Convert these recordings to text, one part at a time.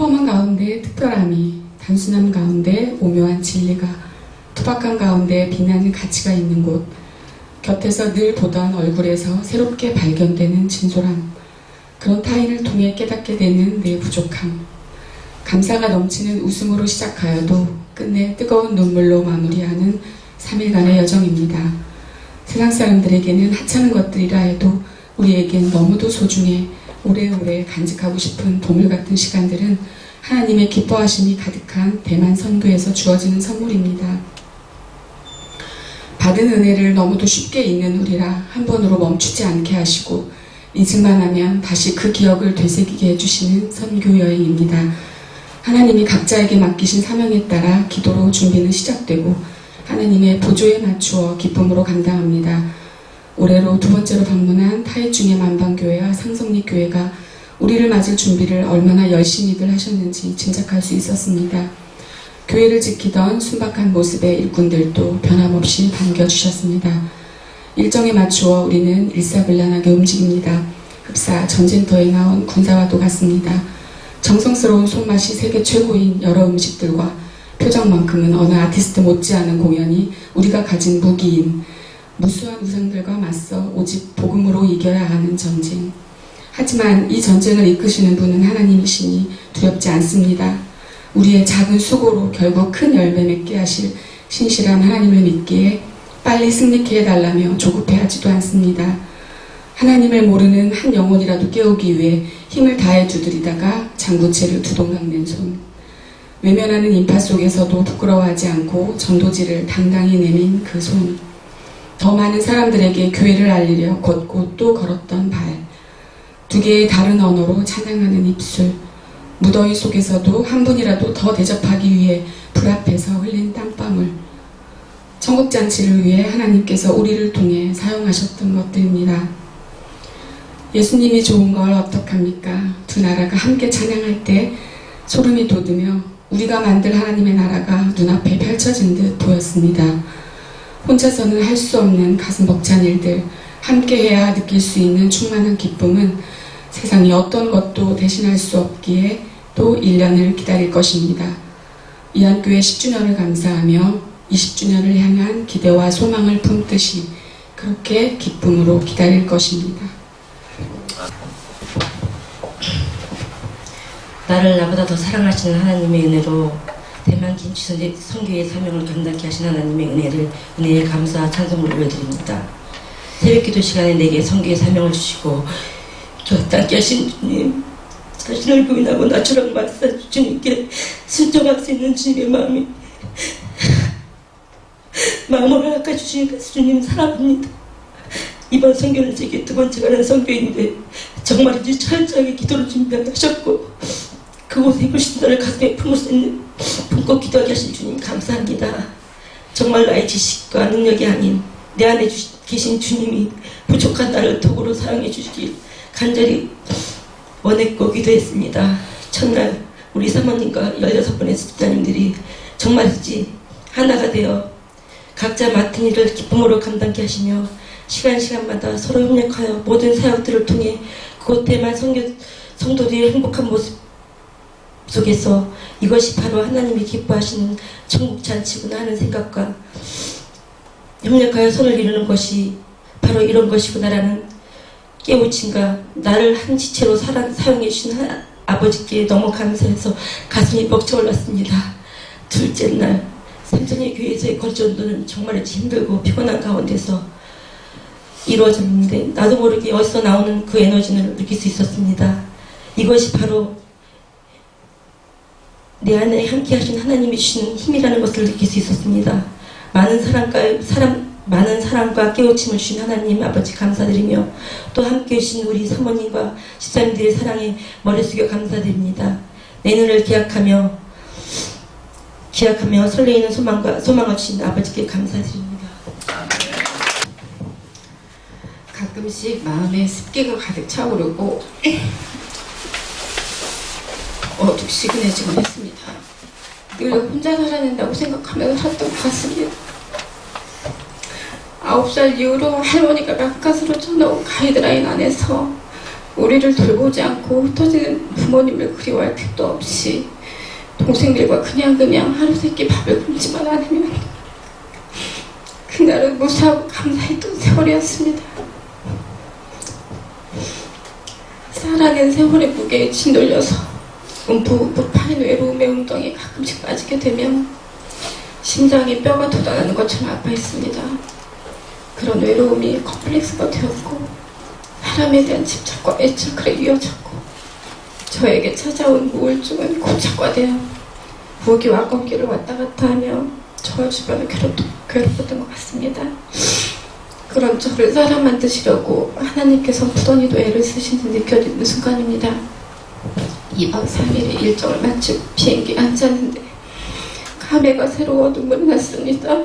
평범한 가운데 특별함이, 단순함 가운데 오묘한 진리가, 투박함 가운데 빛나는 가치가 있는 곳, 곁에서 늘 보던 얼굴에서 새롭게 발견되는 진솔함, 그런 타인을 통해 깨닫게 되는 내 부족함, 감사가 넘치는 웃음으로 시작하여도 끝내 뜨거운 눈물로 마무리하는 3일간의 여정입니다. 세상 사람들에게는 하찮은 것들이라 해도 우리에겐 너무도 소중해 오래오래 간직하고 싶은 보물 같은 시간들은 하나님의 기뻐하심이 가득한 대만 선교에서 주어지는 선물입니다. 받은 은혜를 너무도 쉽게 잊는 우리라 한 번으로 멈추지 않게 하시고 잊을만 하면 다시 그 기억을 되새기게 해주시는 선교 여행입니다. 하나님이 각자에게 맡기신 사명에 따라 기도로 준비는 시작되고 하나님의 보조에 맞추어 기쁨으로 감당합니다. 올해로 두 번째로 방문한 타이중의 만방교회와 상성리교회가 우리를 맞을 준비를 얼마나 열심히들 하셨는지 짐작할 수 있었습니다. 교회를 지키던 순박한 모습의 일꾼들도 변함없이 반겨주셨습니다. 일정에 맞추어 우리는 일사불란하게 움직입니다. 흡사 전쟁터에 나온 군사와도 같습니다. 정성스러운 손맛이 세계 최고인 여러 음식들과 표정만큼은 어느 아티스트 못지않은 공연이 우리가 가진 무기인 무수한 우상들과 맞서 오직 복음으로 이겨야 하는 전쟁. 하지만 이 전쟁을 이끄시는 분은 하나님이시니 두렵지 않습니다. 우리의 작은 수고로 결국 큰 열매 맺게 하실 신실한 하나님을 믿기에 빨리 승리케 해달라며 조급해하지도 않습니다. 하나님을 모르는 한 영혼이라도 깨우기 위해 힘을 다해 두드리다가 장구채를 두동강 낸 손. 외면하는 인파 속에서도 부끄러워하지 않고 전도지를 당당히 내민 그 손. 더 많은 사람들에게 교회를 알리려 곳곳 또 걸었던 발. 두 개의 다른 언어로 찬양하는 입술. 무더위 속에서도 한 분이라도 더 대접하기 위해 불 앞에서 흘린 땀방울. 천국잔치를 위해 하나님께서 우리를 통해 사용하셨던 것들입니다. 예수님이 좋은 걸 어떡합니까? 두 나라가 함께 찬양할 때 소름이 돋으며 우리가 만들 하나님의 나라가 눈앞에 펼쳐진 듯 보였습니다. 혼자서는 할 수 없는 가슴 벅찬 일들, 함께해야 느낄 수 있는 충만한 기쁨은 세상이 어떤 것도 대신할 수 없기에 또 1년을 기다릴 것입니다. 이한교회 10주년을 감사하며 20주년을 향한 기대와 소망을 품듯이 그렇게 기쁨으로 기다릴 것입니다. 나를 나보다 더 사랑하시는 하나님의 은혜로 대만 김치 선교의 사명을 감당케 하신 하나님의 은혜에 감사와 찬송을 올려드립니다. 새벽기도 시간에 내게 선교의 사명을 주시고 곁닿게 하신 주님, 자신을 부인하고 나처럼 맞서 주님께 순종할 수 있는 주님의 마음을 허락해 주시니까 주님 사랑합니다. 이번 선교는 제게 두 번째 가는 선교인데 정말이지 철저하게 기도를 준비하셨고 그곳에 입으신 자를 가슴에 품을 수 있는 품고 기도하게 하신 주님 감사합니다. 정말 나의 지식과 능력이 아닌 내 안에 계신 주님이 부족한 나를 도구로 사용해 주시길 간절히 원했고 기도했습니다. 첫날 우리 사모님과 16분의 집사님들이 정말이지 하나가 되어 각자 맡은 일을 기쁨으로 감당케 하시며 시간마다 서로 협력하여 모든 사역들을 통해 그곳 대만 성도들의 행복한 모습 속에서 이것이 바로 하나님이 기뻐하시는 천국잔치구나 하는 생각과 협력하여 손을 이루는 것이 바로 이런 것이구나라는 깨우침과 나를 한 지체로 사용해 주신 아버지께 너무 감사해서 가슴이 벅차올랐습니다. 둘째 날 삼성의 교회에서의 거리전도는 정말 힘들고 피곤한 가운데서 이루어졌는데 나도 모르게 어디서 나오는 그 에너지를 느낄 수 있었습니다. 이것이 바로 내 안에 함께 하신 하나님이 주시는 힘이라는 것을 느낄 수 있었습니다. 많은 사랑과 깨우침을 주신 하나님 아버지 감사드리며 또 함께 해주신 우리 사모님과 집사님들의 사랑에 머리 숙여 감사드립니다. 내년을 기약하며 설레이는 소망을 주신 아버지께 감사드립니다. 가끔씩 마음에 습기가 가득 차오르고 어둑시근해지곤 했습니다. 늘 혼자 살아야 된다고 생각하면서 살던 것 같습니다. 9살 이후로 할머니가 바깥으로 쳐놓은 가이드라인 안에서 우리를 돌보지 않고 흩어지는 부모님을 그리워할 택도 없이 동생들과 그냥 하루 세끼 밥을 굶지만 않으면 그날은 무사하고 감사했던 세월이었습니다. 사랑은 세월의 무게에 짓눌려서 움푹움푹 파인 외로움의 웅덩이에 가끔씩 빠지게 되면 심장이 뼈가 돋아나는 것처럼 아파했습니다. 그런 외로움이 컴플렉스가 되었고 사람에 대한 집착과 애착으로 이어졌고 저에게 찾아온 우울증은 고착화되어 무기와 꺾기를 왔다 갔다 하며 저와 주변을 괴롭혔던 것 같습니다. 그런 저를 사람 만드시려고 하나님께서 부단히도 애를 쓰시는 느껴지는 순간입니다. 2박 3일의 일정을 마치고 비행기에 앉았는데 감회가 새로워 눈물이 났습니다.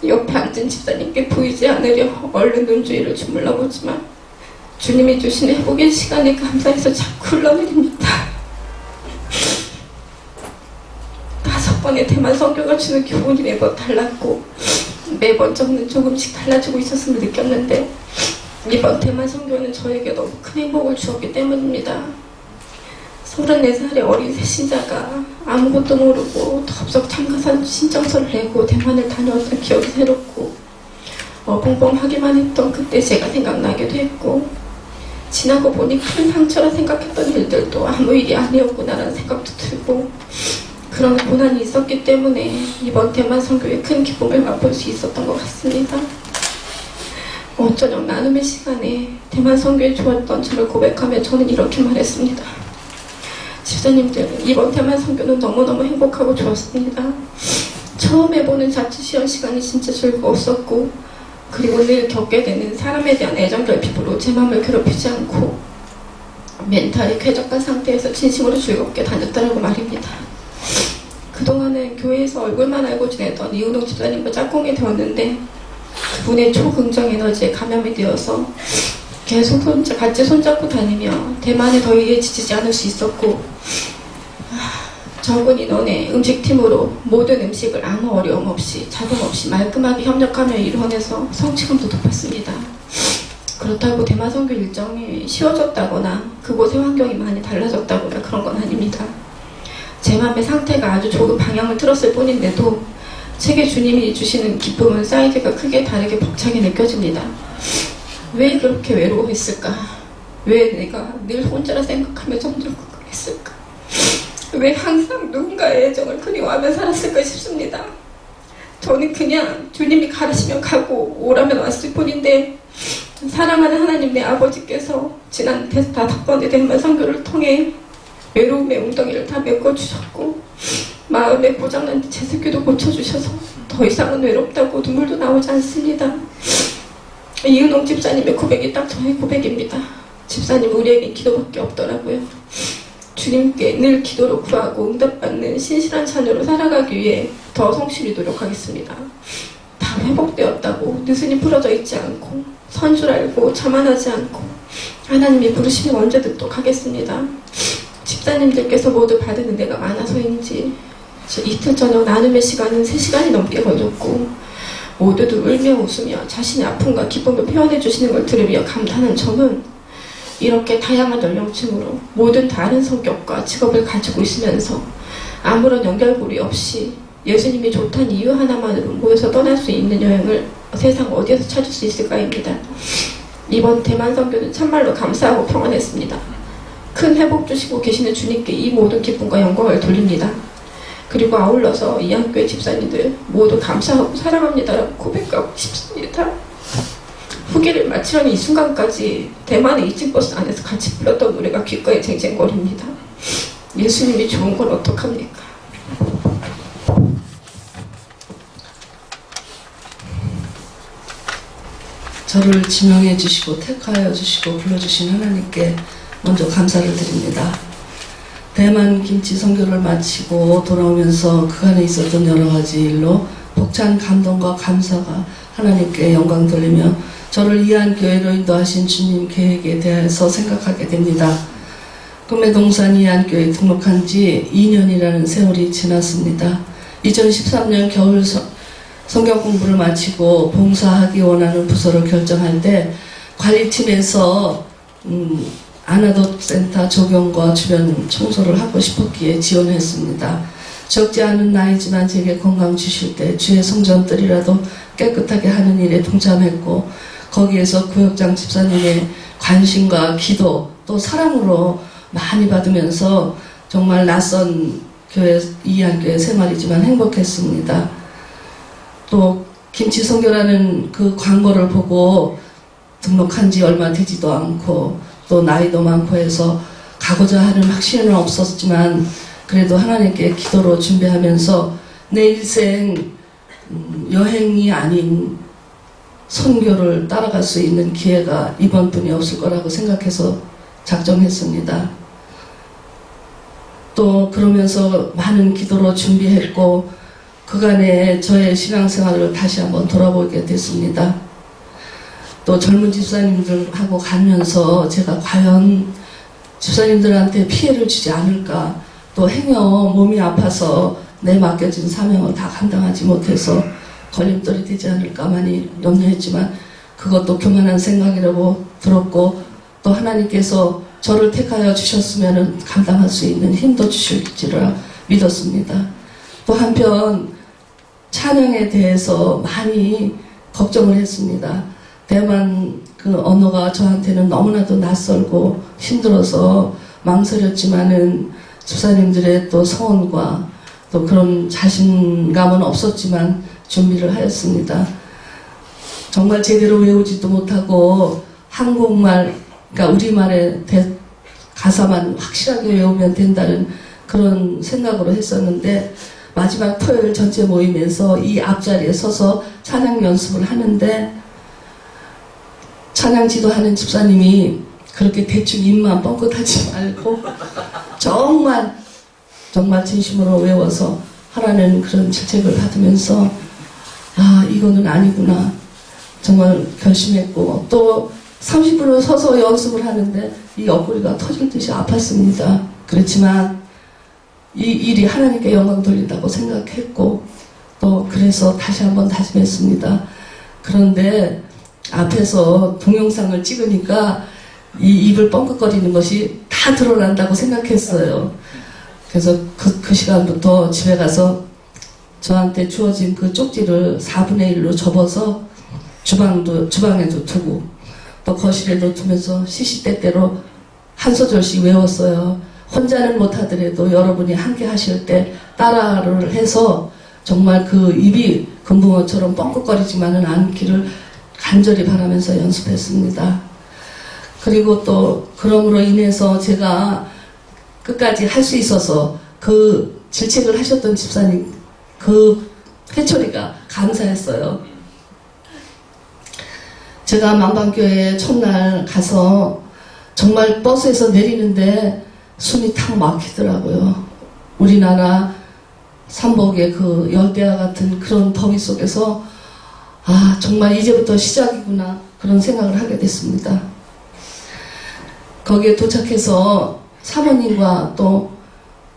옆에 앉은 집사님께 보이지 않으려 얼른 눈주위를 주물러보지만 주님이 주신 회복의 시간에 감사해서 자꾸 흘러내립니다. 5번의 대만 선교가 주는 교훈이 매번 달랐고 매번 저는 조금씩 달라지고 있었음을 느꼈는데 이번 대만 선교는 저에게 너무 큰 행복을 주었기 때문입니다. 34살의 어린 새신자가 아무것도 모르고 덥석 참가산 신청서를 내고 대만을 다녀왔던 기억이 새롭고 어벙벙하기만 했던 그때 제가 생각나기도 했고 지나고 보니 큰 상처라 생각했던 일들도 아무 일이 아니었구나라는 생각도 들고 그런 고난이 있었기 때문에 이번 대만 선교의 큰 기쁨을 맛볼 수 있었던 것 같습니다. 저녁 나눔의 시간에 대만 선교에 좋았던 저를 고백하며 저는 이렇게 말했습니다. 집사님들, 이번 대만 선교는 너무너무 행복하고 좋았습니다. 처음 해보는 자취시험 시간이 진짜 즐거웠었고 그리고 늘 겪게 되는 사람에 대한 애정 결핍으로 제 마음을 괴롭히지 않고 멘탈이 쾌적한 상태에서 진심으로 즐겁게 다녔다라고 말입니다. 그동안은 교회에서 얼굴만 알고 지내던 이은옥 집사님과 짝꿍이 되었는데 그분의 초긍정 에너지에 감염이 되어서 계속 같이 손잡고 다니며 대만에 더위에 지치지 않을 수 있었고 적은 인원의 음식팀으로 모든 음식을 아무 어려움 없이 자금 없이 말끔하게 협력하며 이루어내서 성취감도 높았습니다. 그렇다고 대만 선교 일정이 쉬워졌다거나 그곳의 환경이 많이 달라졌다거나 그런 건 아닙니다. 제 마음의 상태가 아주 조금 방향을 틀었을 뿐인데도 제게 주님이 주시는 기쁨은 사이즈가 크게 다르게 벅차게 느껴집니다. 왜 그렇게 외로워했을까? 왜 내가 늘 혼자라 생각하며 점점 걱정했을까? 왜 항상 누군가의 애정을 그리워하며 살았을까 싶습니다. 저는 그냥 주님이 가르치면 가고 오라면 왔을 뿐인데 사랑하는 하나님 내 아버지께서 지난 5번의 대만 선교를 통해 외로움의 웅덩이를 다 메꿔주셨고 마음에 고장난 제습기도 고쳐주셔서 더 이상은 외롭다고 눈물도 나오지 않습니다. 이은옥 집사님의 고백이 딱 저의 고백입니다. 집사님 우리에겐 기도밖에 없더라고요. 주님께 늘 기도로 구하고 응답받는 신실한 자녀로 살아가기 위해 더 성실히 노력하겠습니다. 다 회복되었다고 느슨히 풀어져 있지 않고 선줄 알고 자만하지 않고 하나님이 부르시면 언제 듣도록 하겠습니다. 집사님들께서 모두 받은 은혜가 많아서인지 이틀 저녁 나눔의 시간은 3시간이 넘게 걸렸고 모두들 울며 웃으며 자신의 아픔과 기쁨을 표현해 주시는 걸 들으며 감탄한 저는 이렇게 다양한 연령층으로 모든 다른 성격과 직업을 가지고 있으면서 아무런 연결고리 없이 예수님이 좋다는 이유 하나만으로 모여서 떠날 수 있는 여행을 세상 어디에서 찾을 수 있을까입니다. 이번 대만 선교는 참말로 감사하고 평안했습니다. 큰 회복 주시고 계시는 주님께 이 모든 기쁨과 영광을 돌립니다. 그리고 아울러서 이 학교의 집사님들 모두 감사하고 사랑합니다라고 고백하고 싶습니다. 후기를 마치려는 이 순간까지 대만의 이층버스 안에서 같이 불렀던 노래가 귓가에 쟁쟁거립니다. 예수님이 좋은 건 어떡합니까? 저를 지명해 주시고 택하여 주시고 불러주신 하나님께 먼저 감사를 드립니다. 대만 김치 선교를 마치고 돌아오면서 그간에 있었던 여러 가지 일로 벅찬 감동과 감사가 하나님께 영광 돌리며 저를 이한 교회로 인도하신 주님 계획에 대해서 생각하게 됩니다. 금해동산 이한교회 등록한 지 2년이라는 세월이 지났습니다. 2013년 겨울 성경 공부를 마치고 봉사하기 원하는 부서를 결정할 때 관리팀에서 아나독센터 조경과 주변 청소를 하고 싶었기에 지원했습니다. 적지 않은 나이지만 제게 건강 주실 때 주의 성전들이라도 깨끗하게 하는 일에 동참했고, 거기에서 구역장 집사님의 관심과 기도 또 사랑으로 많이 받으면서 정말 낯선 교회, 이안교회 생활이지만 행복했습니다. 또 김치 선교라는 그 광고를 보고 등록한 지 얼마 되지도 않고 또 나이도 많고 해서 가고자 하는 확신은 없었지만 그래도 하나님께 기도로 준비하면서 내 일생 여행이 아닌 선교를 따라갈 수 있는 기회가 이번뿐이 없을 거라고 생각해서 작정했습니다. 또 그러면서 많은 기도로 준비했고 그간의 저의 신앙생활을 다시 한번 돌아보게 됐습니다. 또 젊은 집사님들하고 가면서 제가 과연 집사님들한테 피해를 주지 않을까, 또 행여 몸이 아파서 내 맡겨진 사명을 다 감당하지 못해서 걸림돌이 되지 않을까 많이 염려했지만 그것도 교만한 생각이라고 들었고, 또 하나님께서 저를 택하여 주셨으면 감당할 수 있는 힘도 주실지라 믿었습니다. 또 한편 찬양에 대해서 많이 걱정을 했습니다. 대만 그 언어가 저한테는 너무나도 낯설고 힘들어서 망설였지만은 집사님들의 또 서원과 또 그런 자신감은 없었지만 준비를 하였습니다. 정말 제대로 외우지도 못하고 한국말, 그러니까 우리말의 가사만 확실하게 외우면 된다는 그런 생각으로 했었는데, 마지막 토요일 전체 모임에서 이 앞자리에 서서 찬양 연습을 하는데 찬양 지도하는 집사님이 그렇게 대충 입만 뻥긋하지 말고 정말 진심으로 외워서 하라는 그런 질책을 받으면서 아, 이거는 아니구나 정말 결심했고, 또 30분을 서서 연습을 하는데 이 옆구리가 터질 듯이 아팠습니다. 그렇지만 이 일이 하나님께 영광 돌린다고 생각했고, 또 그래서 다시 한번 다짐했습니다. 그런데 앞에서 동영상을 찍으니까 이 입을 뻥긋거리는 것이 다 드러난다고 생각했어요. 그래서 그 시간부터 집에 가서 저한테 주어진 그 쪽지를 4분의 1로 접어서 주방에도 두고 또 거실에도 두면서 시시때때로 한 소절씩 외웠어요. 혼자는 못하더라도 여러분이 함께 하실 때 따라를 해서 정말 그 입이 금붕어처럼 뻥긋거리지만은 않기를 간절히 바라면서 연습했습니다. 그리고 또 그럼으로 인해서 제가 끝까지 할 수 있어서 그 질책을 하셨던 집사님 그 회초리가 감사했어요. 제가 만방교회 첫날 가서 정말 버스에서 내리는데 숨이 탁 막히더라고요. 우리나라 삼복의 그 열대와 같은 그런 더위 속에서 아, 정말 이제부터 시작이구나 그런 생각을 하게 됐습니다. 거기에 도착해서 사모님과 또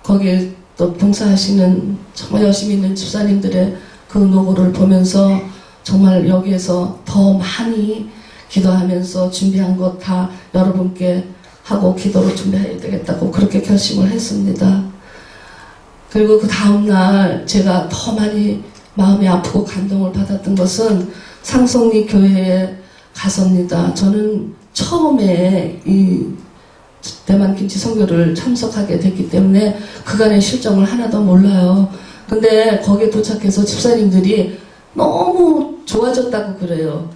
거기에 또 봉사하시는 정말 열심히 있는 집사님들의 그 노고를 보면서 정말 여기에서 더 많이 기도하면서 준비한 것 다 여러분께 하고 기도로 준비해야 되겠다고 그렇게 결심을 했습니다. 그리고 그 다음날 제가 더 많이 마음이 아프고 감동을 받았던 것은 상성리 교회에 가서입니다. 저는 처음에 이 대만 김치 선교를 참석하게 됐기 때문에 그간의 실정을 하나도 몰라요. 근데 거기에 도착해서 집사님들이 너무 좋아졌다고 그래요.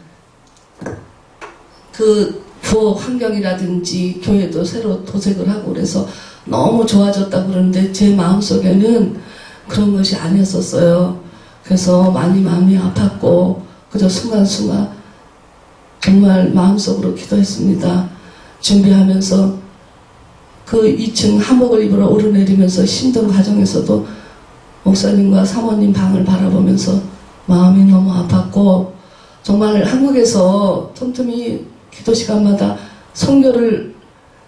그 부엌 환경이라든지 교회도 새로 도색을 하고 그래서 너무 좋아졌다고 그러는데 제 마음속에는 그런 것이 아니었었어요. 그래서 많이 마음이 아팠고 그저 순간순간 정말 마음속으로 기도했습니다. 준비하면서 그 2층 한복을 입으러 오르내리면서 힘든 과정에서도 목사님과 사모님 방을 바라보면서 마음이 너무 아팠고, 정말 한국에서 틈틈이 기도 시간마다 선교를,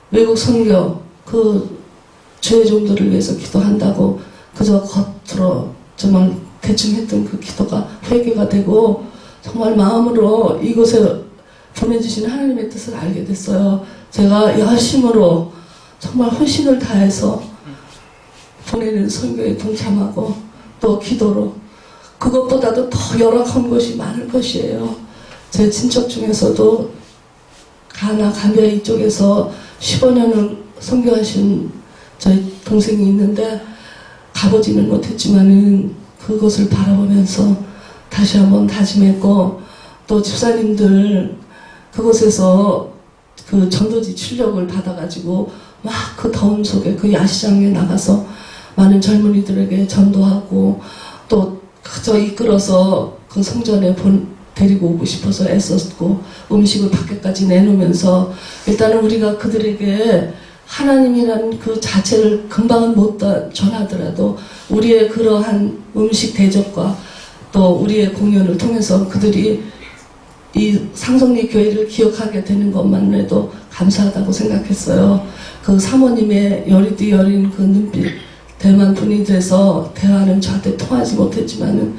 외국 선교 그 주의 종들을 위해서 기도한다고 그저 겉으로 정말 대충 했던 그 기도가 회개가 되고 정말 마음으로 이곳에 보내주신 하나님의 뜻을 알게 됐어요. 제가 열심으로 정말 헌신을 다해서 보내는 선교에 동참하고 또 기도로 그것보다도 더 열악한 것이 많을 것이에요. 제 친척 중에서도 가나 감비아 이쪽에서 15년을 선교하신 저희 동생이 있는데 가보지는 못했지만은 그것을 바라보면서 다시 한번 다짐했고 또 집사님들 그곳에서 그 전도지 출력을 받아가지고 막 그 더움 속에 그 야시장에 나가서 많은 젊은이들에게 전도하고 또 그저 이끌어서 그 성전에 데리고 오고 싶어서 애썼고 음식을 밖에까지 내놓으면서 일단은 우리가 그들에게 하나님이라는 그 자체를 금방은 못 전하더라도 우리의 그러한 음식 대접과 또 우리의 공연을 통해서 그들이 이 상성리 교회를 기억하게 되는 것만으로도 감사하다고 생각했어요. 그 사모님의 여리디 여린 그 눈빛, 대만 분이 돼서 대화는 저한테 통하지 못했지만은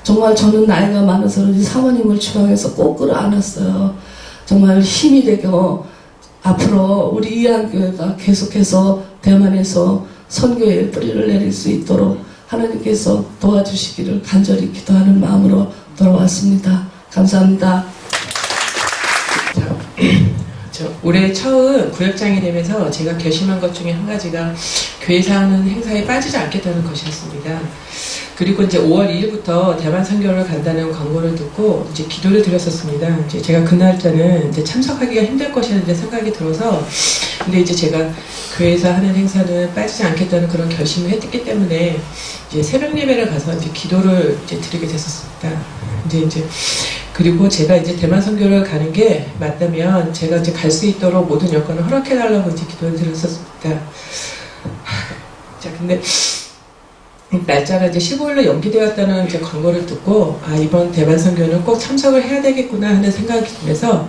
정말 저는 나이가 많아서 그런지 사모님을 주방에서 꼭 끌어안았어요. 정말 힘이 되고 앞으로 우리 이한교회가 계속해서 대만에서 선교의 뿌리를 내릴 수 있도록 하나님께서 도와주시기를 간절히 기도하는 마음으로 돌아왔습니다. 감사합니다. 올해 처음 구역장이 되면서 제가 결심한 것 중에 한 가지가 교회에서 하는 행사에 빠지지 않겠다는 것이었습니다. 그리고 이제 5월 2일부터 대만 선교를 간다는 광고를 듣고 이제 기도를 드렸었습니다. 이제 제가 그날짜는 이제 참석하기가 힘들 것이라는 생각이 들어서 근데 이제 제가 교회에서 하는 행사는 빠지지 않겠다는 그런 결심을 했기 때문에 이제 새벽 예배를 가서 이제 기도를 이제 드리게 됐었습니다. 이제 그리고 제가 이제 대만 선교를 가는 게 맞다면 제가 이제 갈 수 있도록 모든 여건을 허락해 달라고 이제 기도를 드렸었습니다. 자, 근데 날짜가 이제 15일로 연기되었다는 이제 광고를 듣고 이번 대만 선교는 꼭 참석을 해야 되겠구나 하는 생각이 들면서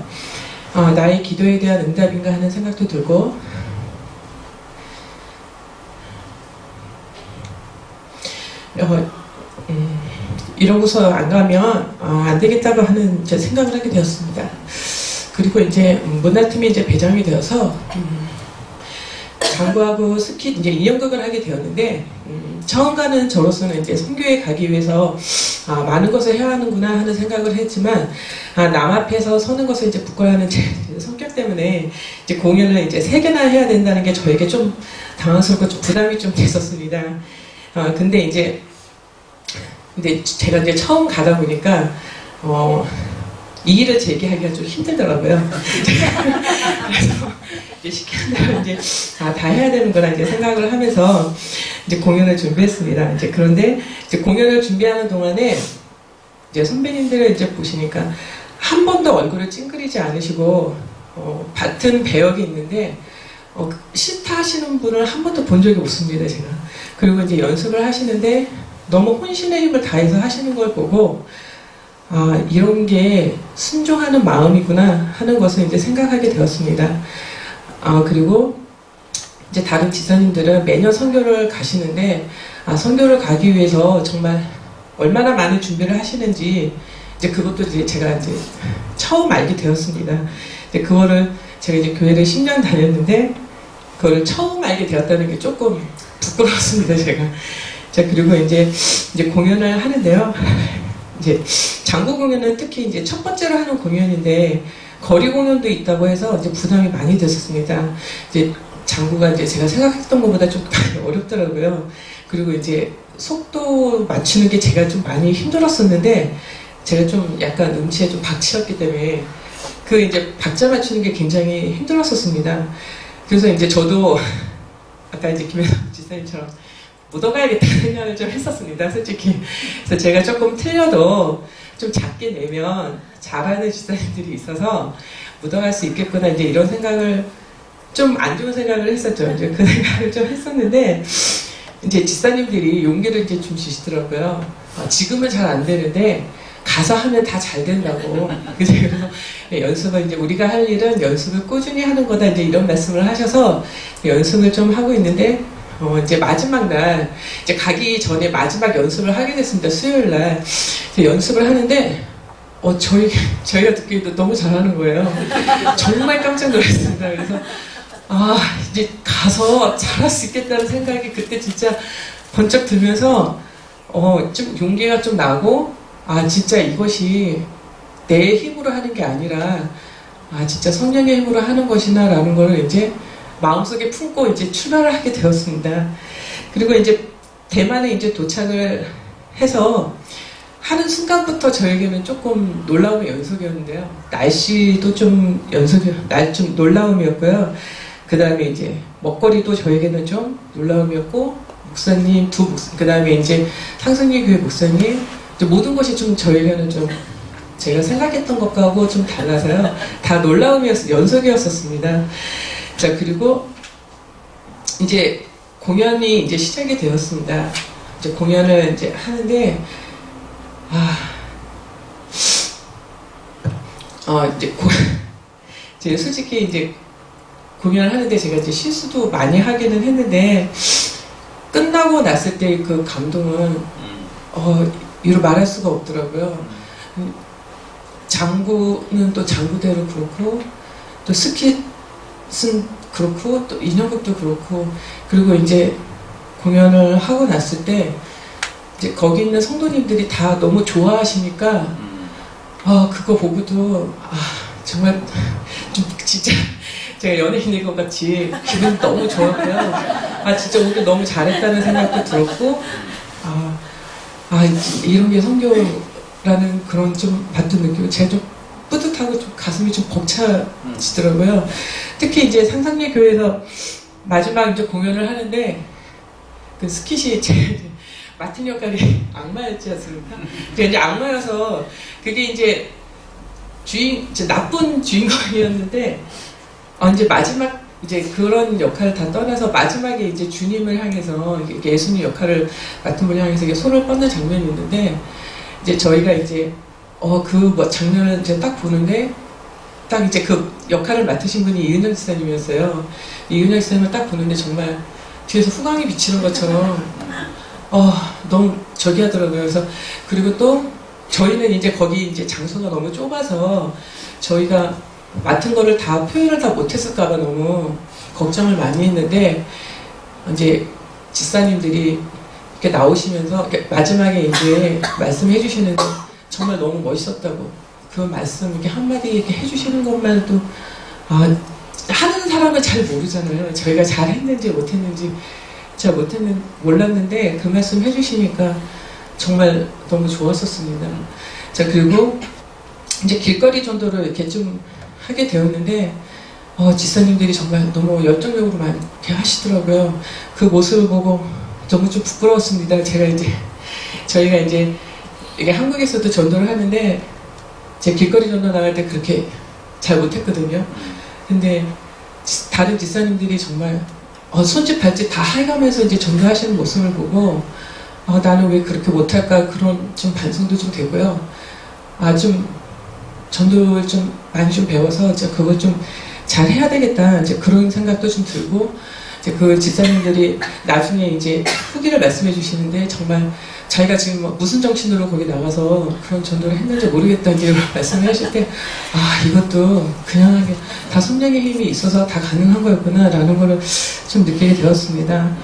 나의 기도에 대한 응답인가 하는 생각도 들고 이러고서 안 가면 안 되겠다고 하는 이제 생각을 하게 되었습니다. 그리고 이제 문화팀이 이제 배정이 되어서 장구하고 스키 이제 2연극을 하게 되었는데 처음 가는 저로서는 이제 선교에 가기 위해서 많은 것을 해야 하는구나 하는 생각을 했지만 남 앞에서 서는 것을 이제 부끄러워하는 제 성격 때문에 이제 공연을 이제 3개나 해야 된다는 게 저에게 좀 당황스럽고 좀 부담이 좀 됐었습니다. 근데 제가 이제 처음 가다 보니까 이 일을 제기하기가 좀 힘들더라고요. 그래서 이제 시키는 대로 이제 다 해야 되는구나 이제 생각을 하면서 이제 공연을 준비했습니다. 이제 그런데 이제 공연을 준비하는 동안에 이제 선배님들을 이제 보시니까 한 번도 얼굴을 찡그리지 않으시고 같은 배역이 있는데 시타 하시는 분을 한 번도 본 적이 없습니다, 제가. 그리고 이제 연습을 하시는데 너무 혼신의 힘을 다해서 하시는 걸 보고 이런 게 순종하는 마음이구나 하는 것을 이제 생각하게 되었습니다. 그리고 이제 다른 지사님들은 매년 선교를 가시는데 선교를 가기 위해서 정말 얼마나 많은 준비를 하시는지 이제 그것도 이제 제가 이제 처음 알게 되었습니다. 이제 그거를 제가 이제 교회를 10년 다녔는데 그걸 처음 알게 되었다는 게 조금 부끄러웠습니다, 제가. 자, 그리고 이제 공연을 하는데요. 이제 장구 공연은 특히 이제 첫 번째로 하는 공연인데 거리 공연도 있다고 해서 이제 부담이 많이 됐었습니다. 이제 장구가 이제 제가 생각했던 것보다 좀 많이 어렵더라고요. 그리고 이제 속도 맞추는 게 제가 좀 많이 힘들었었는데 제가 좀 약간 음치에 좀 박치였기 때문에 그 이제 박자 맞추는 게 굉장히 힘들었었습니다. 그래서 이제 저도 아까 이제 김혜성 지사님처럼 묻어가야겠다는 생각을 좀 했었습니다, 솔직히. 그래서 제가 조금 틀려도 좀 작게 내면 잘하는 지사님들이 있어서 묻어갈 수 있겠구나, 이제 이런 생각을 좀 안 좋은 생각을 했었죠. 이제 그 생각을 좀 했었는데, 이제 지사님들이 용기를 이제 좀 주시더라고요. 지금은 잘 안 되는데, 가서 하면 다 잘 된다고. 그래서 연습을 이제 우리가 할 일은 연습을 꾸준히 하는 거다, 이제 이런 말씀을 하셔서 연습을 좀 하고 있는데, 이제 마지막 날, 이제 가기 전에 마지막 연습을 하게 됐습니다. 수요일 날. 연습을 하는데, 저희가 듣기에도 너무 잘하는 거예요. 정말 깜짝 놀랐습니다. 그래서, 이제 가서 잘할 수 있겠다는 생각이 그때 진짜 번쩍 들면서, 좀 용기가 좀 나고, 진짜 이것이 내 힘으로 하는 게 아니라, 진짜 성령의 힘으로 하는 것이나라는 걸 이제 마음속에 품고 이제 출발을 하게 되었습니다. 그리고 이제 대만에 이제 도착을 해서 하는 순간부터 저에게는 조금 놀라움의 연속이었는데요. 날씨도 좀 좀 놀라움이었고요. 그 다음에 이제 먹거리도 저에게는 좀 놀라움이었고, 목사님, 그 다음에 이제 상승리 교회 목사님, 이제 모든 것이 좀 저에게는 좀 제가 생각했던 것하고 좀 달라서요. 다 연속이었었습니다. 자, 그리고 이제 공연이 이제 시작이 되었습니다. 이제 공연을 이제 하는데, 이제 솔직히 이제 공연을 하는데 제가 이제 실수도 많이 하기는 했는데, 끝나고 났을 때 그 감동은, 이루 말할 수가 없더라고요. 장구는 또 장구대로 그렇고, 또 스킷은 그렇고, 또 인형극도 그렇고, 그리고 이제 공연을 하고 났을 때, 이제 거기 있는 성도님들이 다 너무 좋아하시니까, 그거 보고도, 정말, 좀 진짜, 제가 연예인인 것 같이 기분이 너무 좋았고요. 진짜 오늘 너무 잘했다는 생각도 들었고, 이런 게 성교라는 그런 좀 받은 느낌, 제가 좀 뿌듯하고 좀 가슴이 좀 벅차지더라고요. 특히 이제 상상리 교회에서 마지막 이제 공연을 하는데, 그 스킷이 제 맡은 역할이 악마였지 않습니까? 제가 이제 악마여서, 그게 이제 나쁜 주인공이었는데, 이제 마지막, 이제 그런 역할을 다 떠나서 마지막에 이제 주님을 향해서, 예수님 역할을 맡은 분을 향해서 이게 손을 뻗는 장면이 있는데, 이제 저희가 이제, 장면을 이제 딱 보는데, 딱 이제 그 역할을 맡으신 분이 이은영 지사님이었어요. 이은영 지사님을 딱 보는데 정말 뒤에서 후광이 비치는 것처럼, 너무 저기 하더라고요. 그래서, 그리고 또, 저희는 이제 거기 이제 장소가 너무 좁아서, 저희가 맡은 거를 다 표현을 다 못했을까봐 너무 걱정을 많이 했는데, 이제 지사님들이 이렇게 나오시면서 마지막에 이제 말씀해 주시는데 정말 너무 멋있었다고, 그 말씀 이렇게 한마디 이렇게 해주시는 것만도, 하는 사람은 잘 모르잖아요. 저희가 잘했는지 못했는지 몰랐는데 그 말씀 해주시니까 정말 너무 좋았었습니다. 자, 그리고 이제 길거리 전도를 이렇게 좀 하게 되었는데, 지사님들이 정말 너무 열정적으로 많이 이렇게 하시더라고요. 그 모습을 보고 너무 좀 부끄러웠습니다. 저희가 이제 이게 한국에서도 전도를 하는데, 제 길거리 전도 나갈 때 그렇게 잘 못했거든요. 근데 다른 지사님들이 정말 손짓 발짓 다 해가면서 이제 전도하시는 모습을 보고, 나는 왜 그렇게 못할까, 그런 좀 반성도 좀 되고요. 좀 전도를 좀 많이 좀 배워서 이제 그걸 좀 잘 해야 되겠다, 이제 그런 생각도 좀 들고, 이제 그 지사님들이 나중에 이제 후기를 말씀해 주시는데, 정말 자기가 지금 무슨 정신으로 거기 나가서 그런 전도를 했는지 모르겠다는 게 말씀을 하실 때, 이것도 그냥 하게 다 성령의 힘이 있어서 다 가능한 거였구나 라는 거를 좀 느끼게 되었습니다.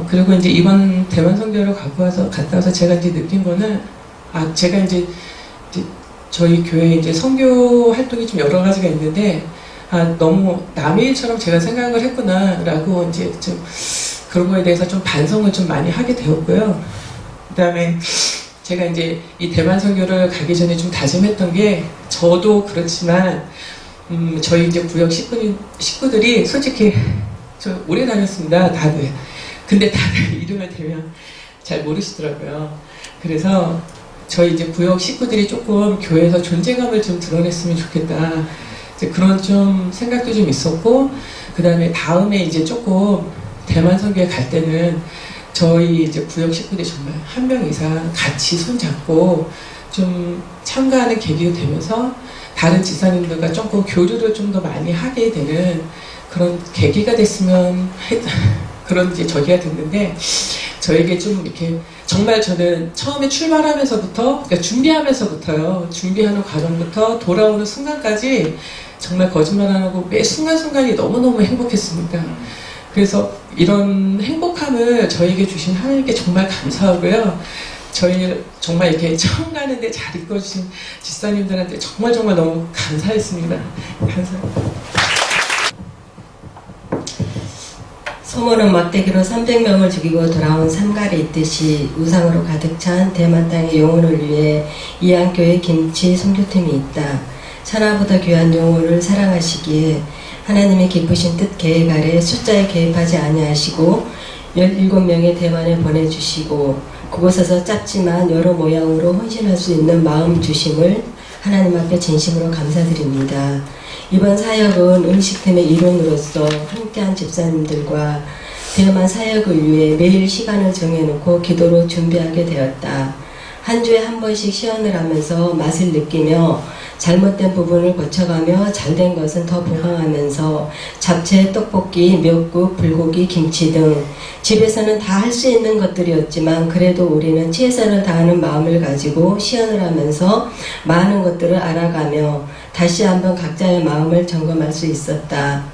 그리고 이제 이번 대만 선교를 갔다 와서 제가 이제 느낀 거는, 제가 이제 저희 교회에 이제 선교 활동이 좀 여러 가지가 있는데, 너무 남의 일처럼 제가 생각을 했구나라고 이제 좀 그런 거에 대해서 좀 반성을 좀 많이 하게 되었고요. 그 다음에 제가 이제 이 대만 선교를 가기 전에 좀 다짐했던 게, 저도 그렇지만, 저희 이제 구역 식구들이 솔직히 저 오래 다녔습니다, 다들. 근데 다들 이름을 대면 잘 모르시더라고요. 그래서 저희 이제 구역 식구들이 조금 교회에서 존재감을 좀 드러냈으면 좋겠다, 이제 그런 좀 생각도 좀 있었고, 그 다음에 다음에 이제 조금 대만 선교에 갈 때는 저희 이제 구역 식구들이 정말 한 명 이상 같이 손잡고 좀 참가하는 계기가 되면서 다른 지사님들과 조금 교류를 좀 더 많이 하게 되는 그런 계기가 됐으면 그런 이제 저기가 됐는데, 저에게 좀 이렇게 정말 저는 처음에 출발하면서부터, 그러니까 준비하면서부터요, 준비하는 과정부터 돌아오는 순간까지 정말 거짓말 안 하고 매 순간순간이 너무너무 행복했습니다. 그래서 이런 행복함을 저에게 주신 하나님께 정말 감사하고요. 저희 정말 이렇게 처음 가는데 잘 이끌어주신 집사님들한테 정말 너무 감사했습니다. 감사합니다. 소모는 막대기로 300명을 죽이고 돌아온 삼갈이 있듯이 우상으로 가득 찬 대만 땅의 영혼을 위해 이안교회 김치 선교팀이 있다. 천하보다 귀한 영혼을 사랑하시기에 하나님의 기쁘신 뜻 계획 아래 숫자에 개입하지 아니하시고 17명의 대만에 보내주시고 그곳에서 짧지만 여러 모양으로 헌신할 수 있는 마음 주심을 하나님 앞에 진심으로 감사드립니다. 이번 사역은 음식팀의 일원으로서 함께한 집사님들과 대만 사역을 위해 매일 시간을 정해놓고 기도로 준비하게 되었다. 한 주에 한 번씩 시연을 하면서 맛을 느끼며 잘못된 부분을 고쳐가며 잘된 것은 더 보강하면서 잡채, 떡볶이, 미역국, 불고기, 김치 등 집에서는 다 할 수 있는 것들이었지만 그래도 우리는 최선을 다하는 마음을 가지고 시연을 하면서 많은 것들을 알아가며 다시 한번 각자의 마음을 점검할 수 있었다.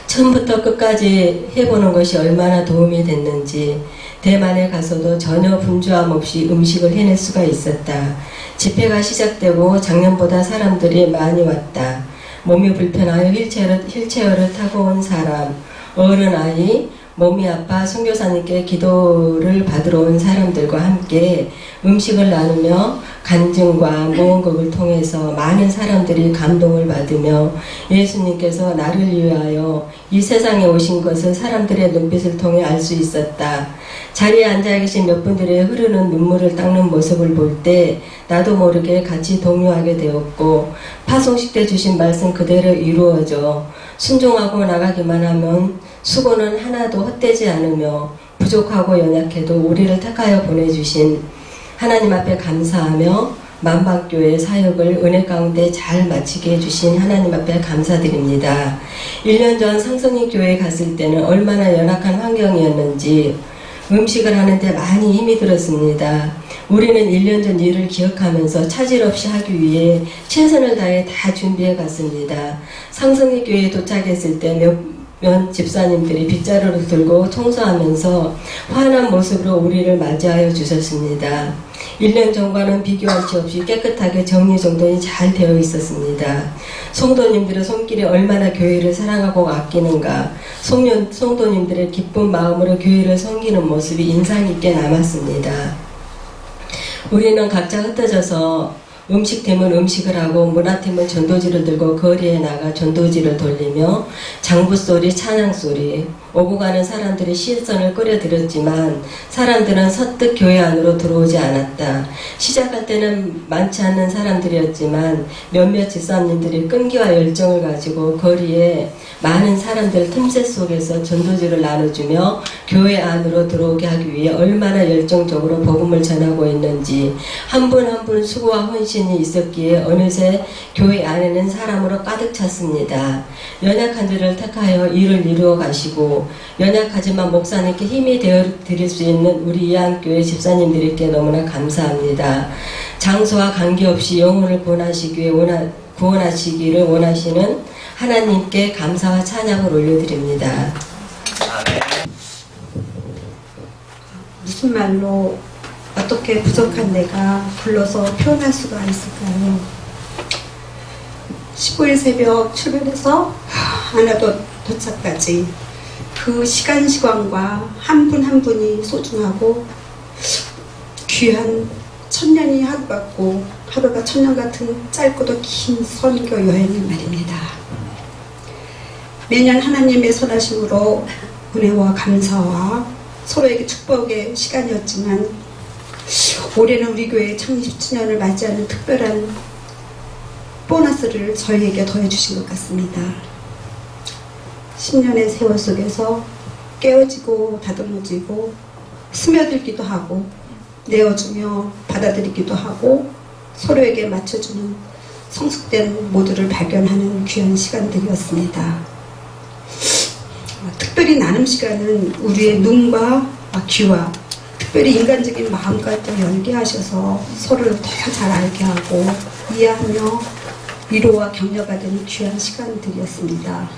처음부터 끝까지 해보는 것이 얼마나 도움이 됐는지 대만에 가서도 전혀 분주함 없이 음식을 해낼 수가 있었다. 집회가 시작되고 작년보다 사람들이 많이 왔다. 몸이 불편하여 휠체어를 타고 온 사람, 어른아이, 몸이 아파 선교사님께 기도를 받으러 온 사람들과 함께 음식을 나누며 간증과 모험극을 통해서 많은 사람들이 감동을 받으며 예수님께서 나를 위하여 이 세상에 오신 것을 사람들의 눈빛을 통해 알 수 있었다. 자리에 앉아 계신 몇 분들의 흐르는 눈물을 닦는 모습을 볼 때 나도 모르게 같이 동요하게 되었고 파송식 때 주신 말씀 그대로 이루어져 순종하고 나가기만 하면 수고는 하나도 헛되지 않으며 부족하고 연약해도 우리를 택하여 보내주신 하나님 앞에 감사하며 만방교회 사역을 은혜 가운데 잘 마치게 해주신 하나님 앞에 감사드립니다. 1년 전 상성리 교회에 갔을 때는 얼마나 연약한 환경이었는지 음식을 하는데 많이 힘이 들었습니다. 우리는 1년 전 일을 기억하면서 차질 없이 하기 위해 최선을 다해 다 준비해 갔습니다. 상성리 교회에 도착했을 때 몇 집사님들이 빗자루를 들고 청소하면서 환한 모습으로 우리를 맞이하여 주셨습니다. 1년 전과는 비교할 수 없이 깨끗하게 정리정돈이 잘 되어 있었습니다. 성도님들의 손길이 얼마나 교회를 사랑하고 아끼는가, 성도님들의 기쁜 마음으로 교회를 섬기는 모습이 인상깊게 남았습니다. 우리는 각자 흩어져서 음식팀은 음식을 하고 문화팀은 전도지를 들고 거리에 나가 전도지를 돌리며 장부소리, 찬양소리, 오고 가는 사람들이 시선을 끌어들였지만 사람들은 선뜻 교회 안으로 들어오지 않았다. 시작할 때는 많지 않은 사람들이었지만 몇몇 집사님들이 끈기와 열정을 가지고 거리에 많은 사람들 틈새 속에서 전도지를 나눠주며 교회 안으로 들어오게 하기 위해 얼마나 열정적으로 복음을 전하고 있는지 한 분 한 분 수고와 헌신이 있었기에 어느새 교회 안에는 사람으로 가득 찼습니다. 연약한 들을 택하여 일을 이루어 가시고 연약하지만 목사님께 힘이 되어 드릴 수 있는 우리 이안교회 집사님들께 너무나 감사합니다. 장소와 관계없이 영혼을 구원하시기를 원하시는 하나님께 감사와 찬양을 올려드립니다. 무슨 말로 어떻게 부족한 내가 불러서 표현할 수가 있을까요? 19일 새벽 출발해서 하나도 도착까지 그 시간과 한 분 한 분이 소중하고 귀한 천년이 하루 같고 하루가 천년 같은 짧고도 긴 선교 여행이 말입니다. 매년 하나님의 선하심으로 은혜와 감사와 서로에게 축복의 시간이었지만 올해는 우리 교회 창립 10주년을 맞이하는 특별한 보너스를 저희에게 더해주신 것 같습니다. 10년의 세월 속에서 깨어지고 다듬어지고 스며들기도 하고 내어주며 받아들이기도 하고 서로에게 맞춰주는 성숙된 모두를 발견하는 귀한 시간들이었습니다. 특별히 나눔 시간은 우리의 눈과 귀와 특별히 인간적인 마음까지 열게 하셔서 서로를 더 잘 알게 하고 이해하며 위로와 격려가 되는 귀한 시간들이었습니다.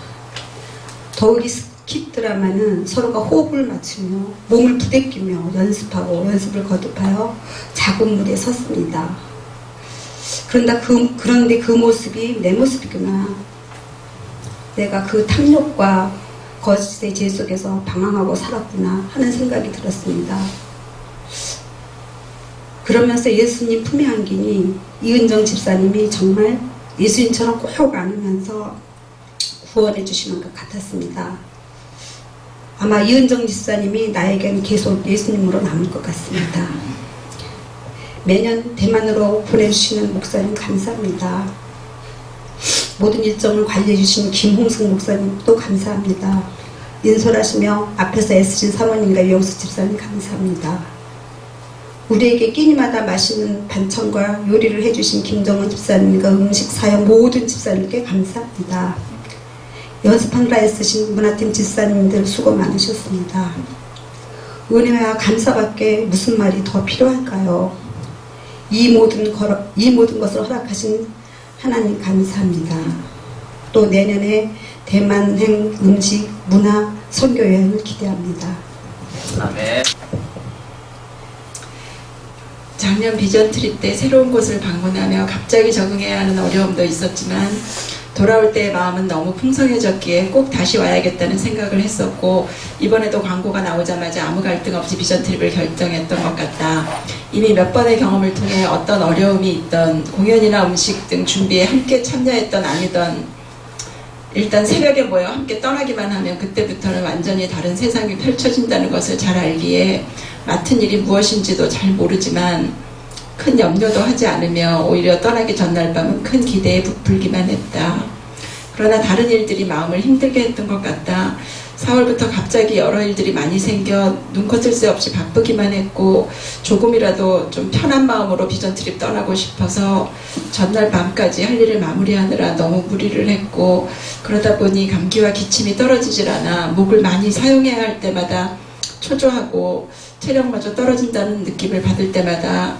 더욱이 스킵 드라마는 서로가 호흡을 맞추며 몸을 부대끼며 연습하고 연습을 거듭하여 작은 무대에 섰습니다. 그런데 그 모습이 내 모습이구나. 내가 그 탐욕과 거짓의 죄 속에서 방황하고 살았구나 하는 생각이 들었습니다. 그러면서 예수님 품에 안기니 이은정 집사님이 정말 예수님처럼 꼭 안으면서 구원해 주시는 것 같았습니다. 아마 이은정 집사님이 나에겐 계속 예수님으로 남을 것 같습니다. 매년 대만으로 보내주시는 목사님 감사합니다. 모든 일정을 관리해 주신 김홍승 목사님도 감사합니다. 인솔하시며 앞에서 애쓰신 사모님과 유영수 집사님 감사합니다. 우리에게 끼니마다 맛있는 반찬과 요리를 해주신 김정은 집사님과 음식 사역 모든 집사님께 감사합니다. 연습하느라 애쓰신 문화팀 집사님들 수고 많으셨습니다. 은혜와 감사밖에 무슨 말이 더 필요할까요? 이 모든 것을 허락하신 하나님 감사합니다. 또 내년에 대만행 음식, 문화, 선교 여행을 기대합니다. 아멘. 작년 비전 트립 때 새로운 곳을 방문하며 갑자기 적응해야 하는 어려움도 있었지만 돌아올 때의 마음은 너무 풍성해졌기에 꼭 다시 와야겠다는 생각을 했었고 이번에도 광고가 나오자마자 아무 갈등 없이 비전 트립을 결정했던 것 같다. 이미 몇 번의 경험을 통해 어떤 어려움이 있던 공연이나 음식 등 준비에 함께 참여했던 아니던 일단 새벽에 모여 함께 떠나기만 하면 그때부터는 완전히 다른 세상이 펼쳐진다는 것을 잘 알기에 맡은 일이 무엇인지도 잘 모르지만 큰 염려도 하지 않으며 오히려 떠나기 전날 밤은 큰 기대에 부풀기만 했다. 그러나 다른 일들이 마음을 힘들게 했던 것 같다. 4월부터 갑자기 여러 일들이 많이 생겨 눈코 뜰 새 없이 바쁘기만 했고 조금이라도 좀 편한 마음으로 비전 트립 떠나고 싶어서 전날 밤까지 할 일을 마무리하느라 너무 무리를 했고 그러다 보니 감기와 기침이 떨어지질 않아 목을 많이 사용해야 할 때마다 초조하고 체력마저 떨어진다는 느낌을 받을 때마다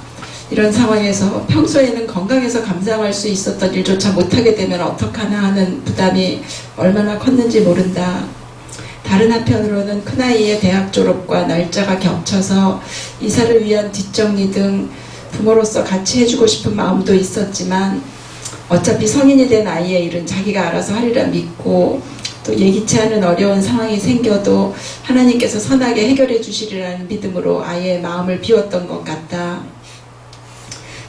이런 상황에서 평소에는 건강해서 감당할 수 있었던 일조차 못하게 되면 어떡하나 하는 부담이 얼마나 컸는지 모른다. 다른 한편으로는 큰아이의 대학 졸업과 날짜가 겹쳐서 이사를 위한 뒷정리 등 부모로서 같이 해주고 싶은 마음도 있었지만 어차피 성인이 된 아이의 일은 자기가 알아서 하리라 믿고 또 예기치 않은 어려운 상황이 생겨도 하나님께서 선하게 해결해 주시리라는 믿음으로 아이의 마음을 비웠던 것 같다.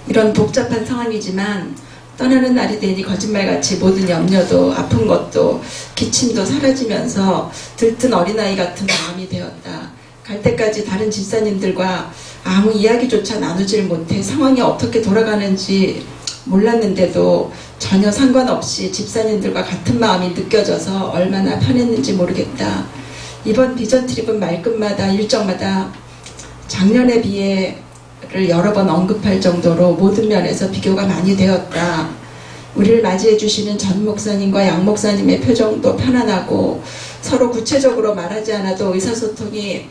이런 복잡한 상황이지만 떠나는 날이 되니 거짓말같이 모든 염려도 아픈 것도 기침도 사라지면서 들뜬 어린아이 같은 마음이 되었다. 갈 때까지 다른 집사님들과 아무 이야기조차 나누질 못해 상황이 어떻게 돌아가는지 몰랐는데도 전혀 상관없이 집사님들과 같은 마음이 느껴져서 얼마나 편했는지 모르겠다. 이번 비전 트립은 말끝마다 일정마다 작년에 비해 여러 번 언급할 정도로 모든 면에서 비교가 많이 되었다. 우리를 맞이해 주시는 전 목사님과 양 목사님의 표정도 편안하고 서로 구체적으로 말하지 않아도 의사소통이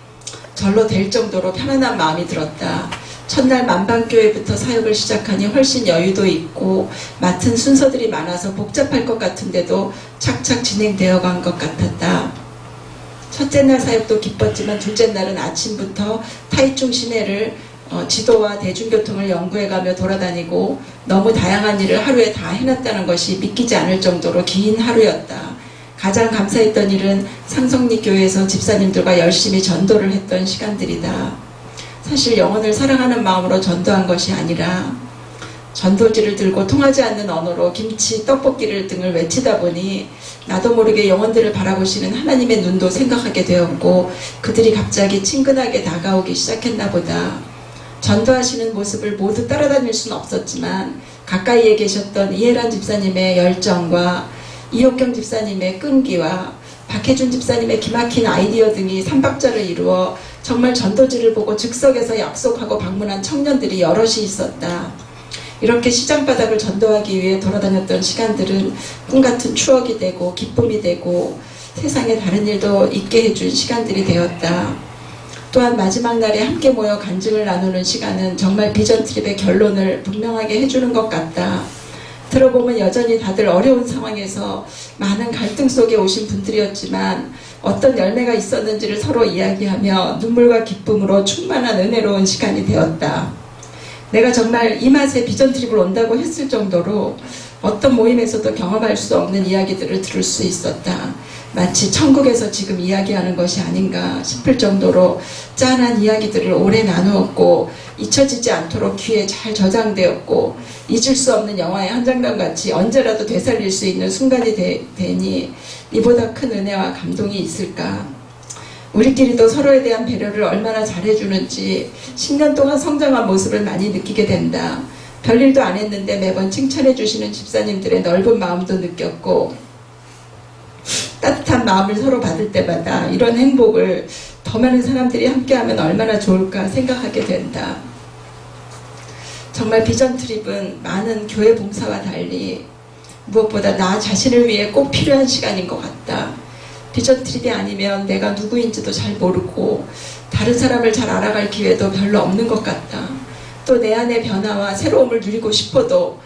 절로 될 정도로 편안한 마음이 들었다. 첫날 만방교회부터 사역을 시작하니 훨씬 여유도 있고 맡은 순서들이 많아서 복잡할 것 같은데도 착착 진행되어 간 것 같았다. 첫째 날 사역도 기뻤지만 둘째 날은 아침부터 타이중 시내를 지도와 대중교통을 연구해가며 돌아다니고 너무 다양한 일을 하루에 다 해놨다는 것이 믿기지 않을 정도로 긴 하루였다. 가장 감사했던 일은 상성리교회에서 집사님들과 열심히 전도를 했던 시간들이다. 사실 영혼을 사랑하는 마음으로 전도한 것이 아니라 전도지를 들고 통하지 않는 언어로 김치, 떡볶이를 등을 외치다 보니 나도 모르게 영혼들을 바라보시는 하나님의 눈도 생각하게 되었고 그들이 갑자기 친근하게 다가오기 시작했나 보다. 전도하시는 모습을 모두 따라다닐 수는 없었지만 가까이에 계셨던 이혜란 집사님의 열정과 이옥경 집사님의 끈기와 박혜준 집사님의 기막힌 아이디어 등이 삼박자를 이루어 정말 전도지를 보고 즉석에서 약속하고 방문한 청년들이 여럿이 있었다. 이렇게 시장바닥을 전도하기 위해 돌아다녔던 시간들은 꿈같은 추억이 되고 기쁨이 되고 세상에 다른 일도 있게 해준 시간들이 되었다. 또한 마지막 날에 함께 모여 간증을 나누는 시간은 정말 비전 트립의 결론을 분명하게 해주는 것 같다. 들어보면 여전히 다들 어려운 상황에서 많은 갈등 속에 오신 분들이었지만 어떤 열매가 있었는지를 서로 이야기하며 눈물과 기쁨으로 충만한 은혜로운 시간이 되었다. 내가 정말 이 맛에 비전 트립을 온다고 했을 정도로 어떤 모임에서도 경험할 수 없는 이야기들을 들을 수 있었다. 마치 천국에서 지금 이야기하는 것이 아닌가 싶을 정도로 짠한 이야기들을 오래 나누었고 잊혀지지 않도록 귀에 잘 저장되었고 잊을 수 없는 영화의 한 장면같이 언제라도 되살릴 수 있는 순간이 되니 이보다 큰 은혜와 감동이 있을까. 우리끼리도 서로에 대한 배려를 얼마나 잘해주는지 10년 동안 성장한 모습을 많이 느끼게 된다. 별일도 안 했는데 매번 칭찬해 주시는 집사님들의 넓은 마음도 느꼈고 따뜻한 마음을 서로 받을 때마다 이런 행복을 더 많은 사람들이 함께하면 얼마나 좋을까 생각하게 된다. 정말 비전 트립은 많은 교회 봉사와 달리 무엇보다 나 자신을 위해 꼭 필요한 시간인 것 같다. 비전 트립이 아니면 내가 누구인지도 잘 모르고 다른 사람을 잘 알아갈 기회도 별로 없는 것 같다. 또 내 안의 변화와 새로움을 누리고 싶어도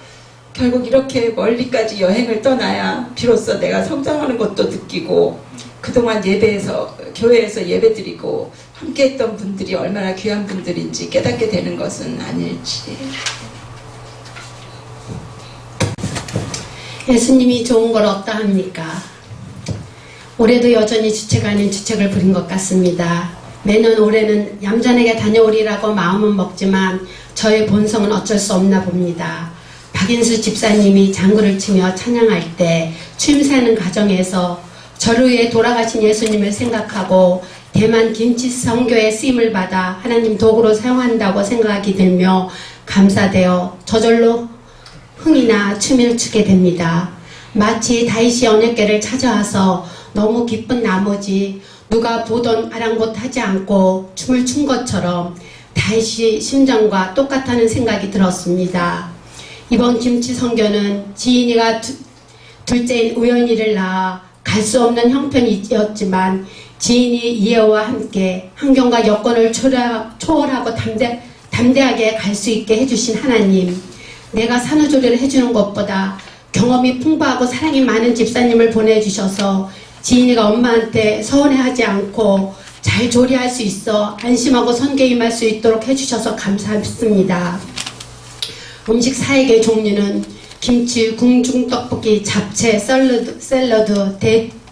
결국 이렇게 멀리까지 여행을 떠나야 비로소 내가 성장하는 것도 느끼고 그동안 교회에서 예배드리고 함께했던 분들이 얼마나 귀한 분들인지 깨닫게 되는 것은 아닐지. 예수님이 좋은 걸 어떠합니까? 올해도 여전히 주책 아닌 주책을 부린 것 같습니다. 매년 올해는 얌전하게 다녀오리라고 마음은 먹지만 저의 본성은 어쩔 수 없나 봅니다. 박인수 집사님이 장구를 치며 찬양할 때 취임사는 가정에서 저를 위해 돌아가신 예수님을 생각하고 대만 김치 선교의 쓰임을 받아 하나님 도구로 사용한다고 생각이 들며 감사되어 저절로 흥이나 춤을 추게 됩니다. 마치 다윗이 언약궤를 찾아와서 너무 기쁜 나머지 누가 보던 아랑곳하지 않고 춤을 춘 것처럼 다윗의 심정과 똑같다는 생각이 들었습니다. 이번 김치 선교는 지인이가 둘째인 우연이를 낳아 갈 수 없는 형편이었지만 지인이 이해와 함께 환경과 여건을 초월하고 담대하게 갈 수 있게 해주신 하나님, 내가 산후조리를 해주는 것보다 경험이 풍부하고 사랑이 많은 집사님을 보내주셔서 지인이가 엄마한테 서운해하지 않고 잘 조리할 수 있어 안심하고 선교에 임할 수 있도록 해주셔서 감사합니다. 음식 4개의 종류는 김치, 궁중떡볶이, 잡채, 샐러드,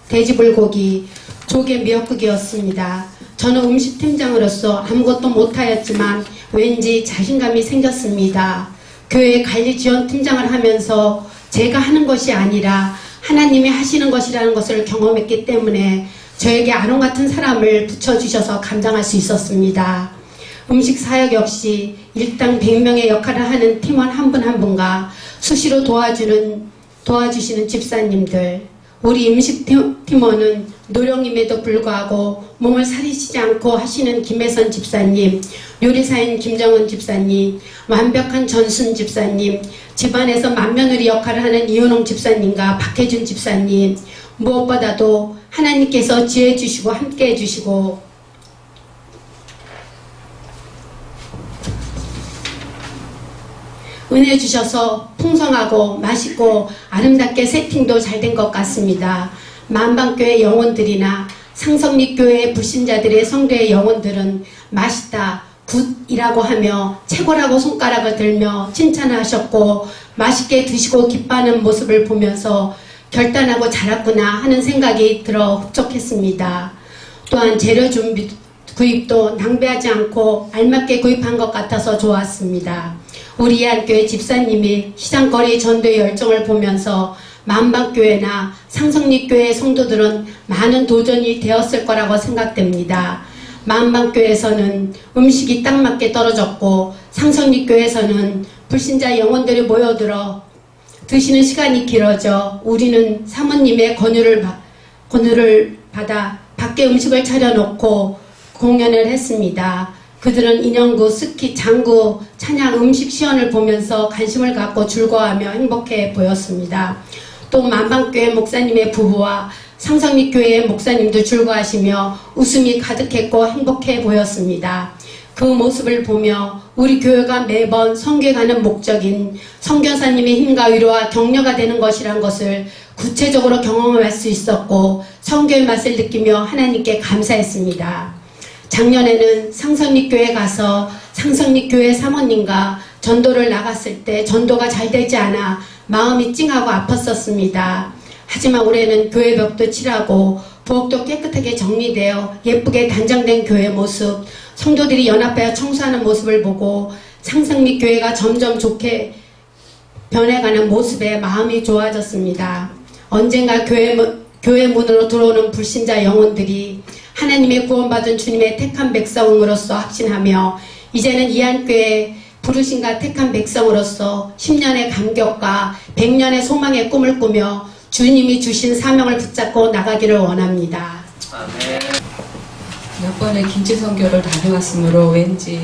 돼지불고기, 조개 미역국이었습니다. 저는 음식팀장으로서 아무것도 못하였지만 왠지 자신감이 생겼습니다. 교회 관리지원팀장을 하면서 제가 하는 것이 아니라 하나님이 하시는 것이라는 것을 경험했기 때문에 저에게 아론 같은 사람을 붙여주셔서 감당할 수 있었습니다. 음식 사역 역시 일당 100명의 역할을 하는 팀원 한 분 한 분과 수시로 도와주시는 집사님들, 우리 음식 팀원은 노령임에도 불구하고 몸을 사리시지 않고 하시는 김혜선 집사님, 요리사인 김정은 집사님, 완벽한 전순 집사님, 집안에서 맏며느리 역할을 하는 이은홍 집사님과 박혜준 집사님, 무엇보다도 하나님께서 지혜 주시고 함께 해주시고 은혜 주셔서 풍성하고 맛있고 아름답게 세팅도 잘 된 것 같습니다. 만방교회 영혼들이나 상성리교회 불신자들의 성도의 영혼들은 맛있다, 굿이라고 하며 최고라고 손가락을 들며 칭찬하셨고 맛있게 드시고 기뻐하는 모습을 보면서 결단하고 잘했구나 하는 생각이 들어 흡족했습니다. 또한 재료 준비 구입도 낭비하지 않고 알맞게 구입한 것 같아서 좋았습니다. 우리 이한교회 집사님이 시장거리 전도의 열정을 보면서 만방교회나 상성리교회 성도들은 많은 도전이 되었을 거라고 생각됩니다. 만방교회에서는 음식이 딱 맞게 떨어졌고 상성리교회에서는 불신자 영혼들이 모여들어 드시는 시간이 길어져 우리는 사모님의 권유를 받아 밖에 음식을 차려놓고 공연을 했습니다. 그들은 인형구, 스키, 장구, 찬양, 음식 시연을 보면서 관심을 갖고 즐거워하며 행복해 보였습니다. 또 만방교회 목사님의 부부와 상성립교회 목사님도 줄거하시며 웃음이 가득했고 행복해 보였습니다. 그 모습을 보며 우리 교회가 매번 선교에 가는 목적인 선교사님의 힘과 위로와 격려가 되는 것이란 것을 구체적으로 경험할 수 있었고 선교의 맛을 느끼며 하나님께 감사했습니다. 작년에는 상성립교회 가서 상성립교회 사모님과 전도를 나갔을 때 전도가 잘 되지 않아 마음이 찡하고 아팠었습니다. 하지만 올해는 교회 벽도 칠하고 부엌도 깨끗하게 정리되어 예쁘게 단장된 교회 모습, 성도들이 연합하여 청소하는 모습을 보고 상성립교회가 점점 좋게 변해가는 모습에 마음이 좋아졌습니다. 언젠가 교회 문으로 들어오는 불신자 영혼들이 하나님의 구원받은 주님의 택한 백성으로서 확신하며 이제는 이안교회 부르신과 택한 백성으로서 10년의 감격과 100년의 소망의 꿈을 꾸며 주님이 주신 사명을 붙잡고 나가기를 원합니다. 몇 번의 김치 선교를 다녀왔으므로 왠지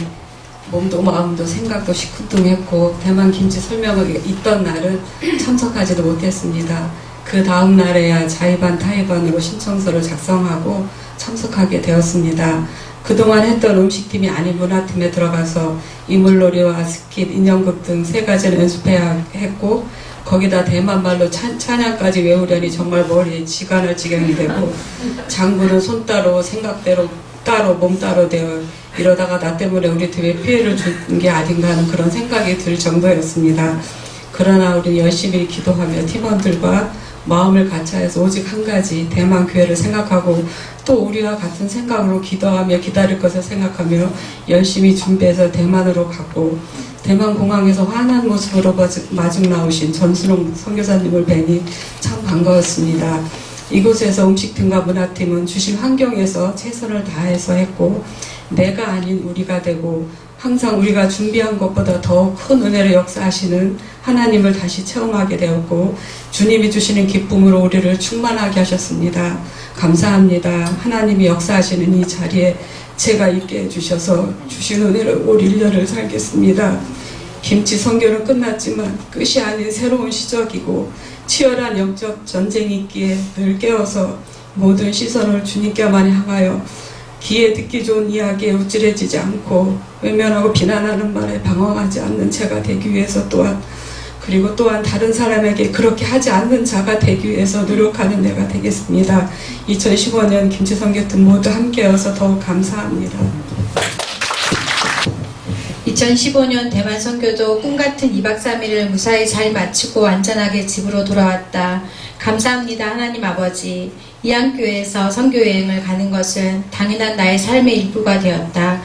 몸도 마음도 생각도 시큰둥했고 대만 김치 설명회 있던 날은 참석하지도 못했습니다. 그 다음 날에야 자의반 타의반으로 신청서를 작성하고 참석하게 되었습니다. 그동안 했던 음식팀이 아닌 문화팀에 들어가서 이물놀이와 스킷, 인형극 등 3가지를 연습해야 했고 거기다 대만말로 찬양까지 외우려니 정말 머리에 쥐가 날 지경이 되고 장구는 손 따로 생각대로 따로 몸 따로 되어 이러다가 나 때문에 우리 팀에 피해를 준 게 아닌가 하는 그런 생각이 들 정도였습니다. 그러나 우리 열심히 기도하며 팀원들과 마음을 같이해서 오직 한 가지 대만 교회를 생각하고 또 우리와 같은 생각으로 기도하며 기다릴 것을 생각하며 열심히 준비해서 대만으로 갔고 대만 공항에서 환한 모습으로 마중 나오신 전순홍 선교사님을 뵈니 참 반가웠습니다. 이곳에서 음식팀과 문화팀은 주신 환경에서 최선을 다해서 했고 내가 아닌 우리가 되고 항상 우리가 준비한 것보다 더 큰 은혜를 역사하시는 하나님을 다시 체험하게 되었고 주님이 주시는 기쁨으로 우리를 충만하게 하셨습니다. 감사합니다. 하나님이 역사하시는 이 자리에 제가 있게 해주셔서 주신 은혜를 올 1년을 살겠습니다. 김치 선교는 끝났지만 끝이 아닌 새로운 시작이고 치열한 영적 전쟁이 있기에 늘 깨어서 모든 시선을 주님께만 향하여 귀에 듣기 좋은 이야기에 우쭐해지지 않고 외면하고 비난하는 말에 방황하지 않는 제가 되기 위해서 그리고 또한 다른 사람에게 그렇게 하지 않는 자가 되기 위해서 노력하는 내가 되겠습니다. 2015년 김치선교팀 모두 함께여서 더욱 감사합니다. 2015년 대만 선교도 꿈같은 2박 3일을 무사히 잘 마치고 안전하게 집으로 돌아왔다. 감사합니다 하나님 아버지. 이안교회에서 선교여행을 가는 것은 당연한 나의 삶의 일부가 되었다.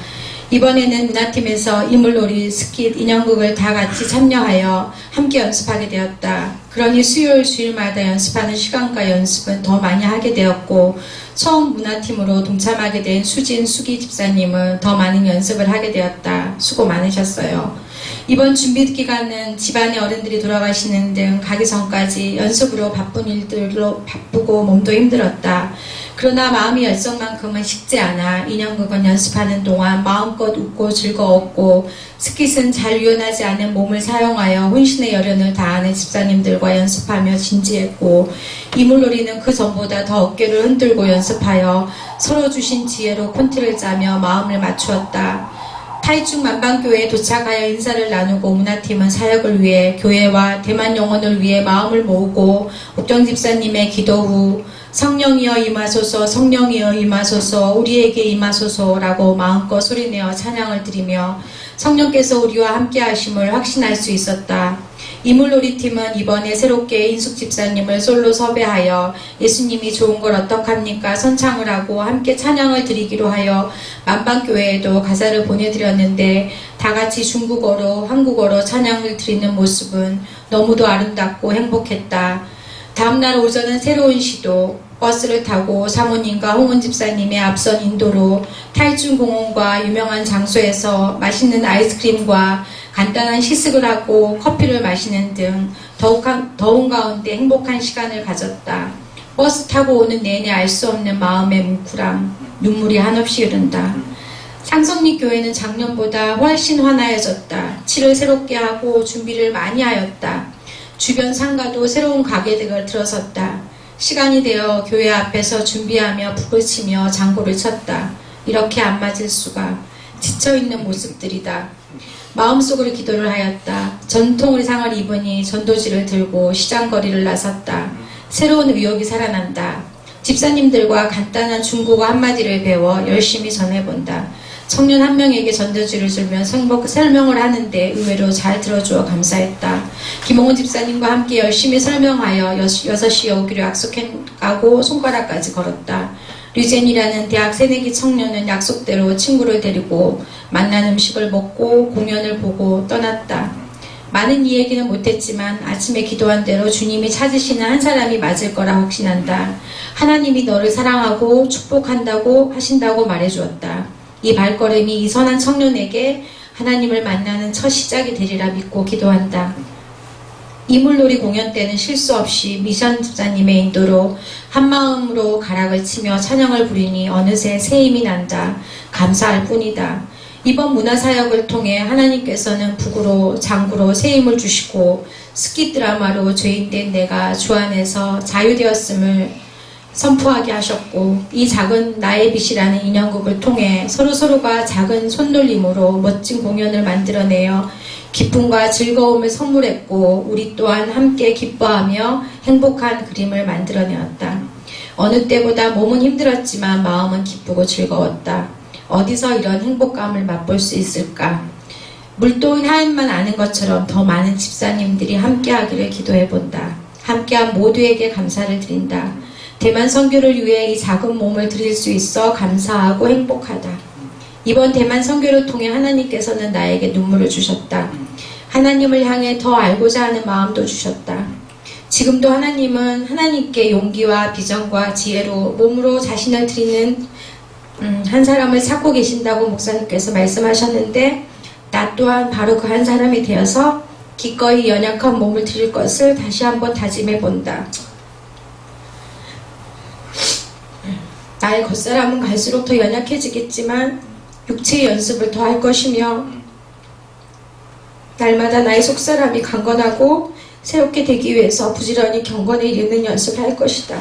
이번에는 문화팀에서 이물놀이, 스킷, 인형극을 다 같이 참여하여 함께 연습하게 되었다. 그러니 수요일 주일마다 연습하는 시간과 연습은 더 많이 하게 되었고 처음 문화팀으로 동참하게 된 수진, 수기 집사님은 더 많은 연습을 하게 되었다. 수고 많으셨어요. 이번 준비 기간은 집안의 어른들이 돌아가시는 등 가기 전까지 연습으로 바쁜 일들로 바쁘고 몸도 힘들었다. 그러나 마음이 열성만큼은 식지 않아 인형극은 연습하는 동안 마음껏 웃고 즐거웠고 스킷은 잘 유연하지 않은 몸을 사용하여 혼신의 열연을 다하는 집사님들과 연습하며 진지했고 이물놀이는 그 전보다 더 어깨를 흔들고 연습하여 서로 주신 지혜로 콘티를 짜며 마음을 맞추었다. 타이중 만방교회에 도착하여 인사를 나누고 문화팀은 사역을 위해 교회와 대만 영혼을 위해 마음을 모으고 옥정 집사님의 기도 후 성령이여 임하소서 성령이여 임하소서 우리에게 임하소서라고 마음껏 소리내어 찬양을 드리며 성령께서 우리와 함께 하심을 확신할 수 있었다. 이물놀이팀은 이번에 새롭게 인숙 집사님을 솔로 섭외하여 예수님이 좋은 걸 어떡합니까 선창을 하고 함께 찬양을 드리기로 하여 만방교회에도 가사를 보내드렸는데 다같이 중국어로 한국어로 찬양을 드리는 모습은 너무도 아름답고 행복했다. 다음날 오전은 새로운 시도 버스를 타고 사모님과 홍은 집사님의 앞선 인도로 타이중 공원과 유명한 장소에서 맛있는 아이스크림과 간단한 시식을 하고 커피를 마시는 등 더운 가운데 행복한 시간을 가졌다. 버스 타고 오는 내내 알 수 없는 마음의 뭉클함, 눈물이 한없이 흐른다. 상성리 교회는 작년보다 훨씬 환하여졌다. 칠을 새롭게 하고 준비를 많이 하였다. 주변 상가도 새로운 가게들을 들어섰다. 시간이 되어 교회 앞에서 준비하며 북을 치며 장구를 쳤다. 이렇게 안 맞을 수가. 지쳐있는 모습들이다. 마음속으로 기도를 하였다. 전통 의상을 입으니 전도지를 들고 시장거리를 나섰다. 새로운 의욕이 살아난다. 집사님들과 간단한 중국어 한마디를 배워 열심히 전해본다. 청년 한 명에게 전도지를 주면 설명을 하는데 의외로 잘 들어주어 감사했다. 김홍훈 집사님과 함께 열심히 설명하여 6시에 오기로 약속하고 손가락까지 걸었다. 류젠이라는 대학 새내기 청년은 약속대로 친구를 데리고 만난 음식을 먹고 공연을 보고 떠났다. 많은 이야기는 못했지만 아침에 기도한 대로 주님이 찾으시는 한 사람이 맞을 거라 확신한다. 하나님이 너를 사랑하고 축복한다고 하신다고 말해주었다. 이 발걸음이 이 선한 청년에게 하나님을 만나는 첫 시작이 되리라 믿고 기도한다. 이물놀이 공연 때는 실수 없이 미션 집사님의 인도로 한마음으로 가락을 치며 찬양을 부리니 어느새 새 힘이 난다. 감사할 뿐이다. 이번 문화사역을 통해 하나님께서는 북으로 장구로 새 힘을 주시고 스키 드라마로 죄인된 내가 주 안에서 자유되었음을 선포하게 하셨고 이 작은 나의 빛이라는 인형극을 통해 서로가 작은 손놀림으로 멋진 공연을 만들어내어 기쁨과 즐거움을 선물했고 우리 또한 함께 기뻐하며 행복한 그림을 만들어내었다. 어느 때보다 몸은 힘들었지만 마음은 기쁘고 즐거웠다. 어디서 이런 행복감을 맛볼 수 있을까? 물도인 하얀만 아는 것처럼 더 많은 집사님들이 함께하기를 기도해본다. 함께한 모두에게 감사를 드린다. 대만 선교를 위해 이 작은 몸을 드릴 수 있어 감사하고 행복하다. 이번 대만 선교를 통해 하나님께서는 나에게 눈물을 주셨다. 하나님을 향해 더 알고자 하는 마음도 주셨다. 지금도 하나님은 하나님께 용기와 비전과 지혜로 몸으로 자신을 드리는 한 사람을 찾고 계신다고 목사님께서 말씀하셨는데 나 또한 바로 그 한 사람이 되어서 기꺼이 연약한 몸을 드릴 것을 다시 한번 다짐해 본다. 나의 겉사람은 갈수록 더 연약해지겠지만 육체의 연습을 더 할 것이며 날마다 나의 속사람이 강건하고 새롭게 되기 위해서 부지런히 경건에 이르는 연습을 할 것이다.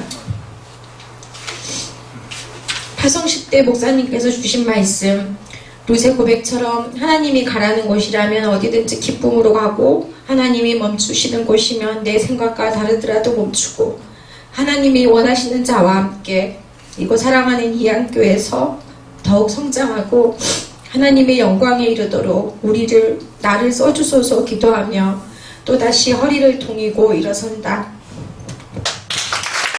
파송식 때 목사님께서 주신 말씀 루세 고백처럼 하나님이 가라는 곳이라면 어디든지 기쁨으로 가고 하나님이 멈추시는 곳이면 내 생각과 다르더라도 멈추고 하나님이 원하시는 자와 함께 이곳 사랑하는 이안교회에서 더욱 성장하고 하나님의 영광에 이르도록 나를 써주소서 기도하며 또다시 허리를 동이고 일어선다.